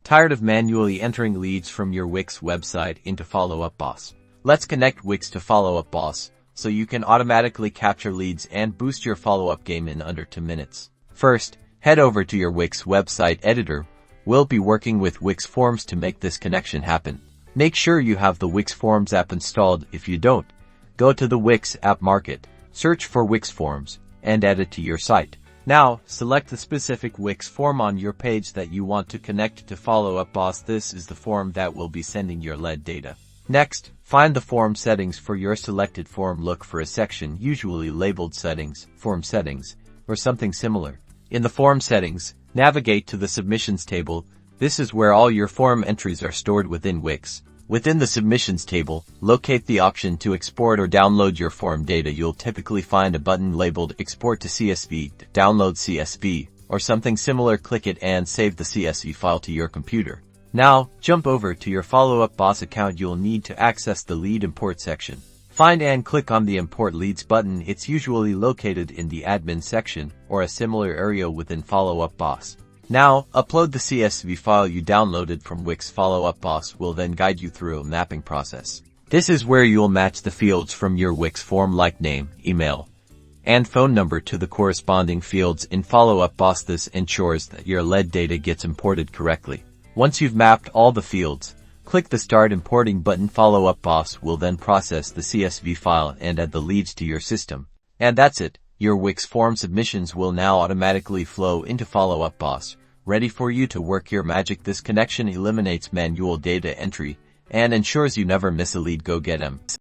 Tired of manually entering leads from your Wix website into Follow Up Boss? Let's connect Wix to Follow Up Boss so you can automatically capture leads and boost your follow-up game in under 2 minutes. First, head over to your Wix website editor. We'll be working with Wix Forms to make this connection happen. Make sure you have the Wix Forms app installed. If you don't, go to the Wix app market, search for Wix Forms, and add it to your site. Now, select the specific Wix form on your page that you want to connect to Follow Up Boss. This is the form that will be sending your lead data. Next, find the form settings for your selected form. Look for a section usually labeled Settings, Form Settings, or something similar. In the form settings, navigate to the Submissions table. This is where all your form entries are stored within Wix. Within the Submissions table, locate the option to export or download your form data. You'll typically find a button labeled Export to CSV, Download CSV, or something similar. Click it and save the CSV file to your computer. Now, jump over to your Follow Up Boss account. You'll need to access the Lead Import section. Find and click on the Import Leads button. It's usually located in the Admin section or a similar area within Follow Up Boss. Now, upload the CSV file you downloaded from Wix. Follow Up Boss will then guide you through a mapping process. This is where you'll match the fields from your Wix form like name, email, and phone number to the corresponding fields in Follow Up Boss. This ensures that your lead data gets imported correctly. Once you've mapped all the fields, click the Start Importing button. Follow Up Boss will then process the CSV file and add the leads to your system. And that's it. Your Wix form submissions will now automatically flow into Follow Up Boss, ready for you to work your magic. This connection eliminates manual data entry and ensures you never miss a lead. Go get 'em.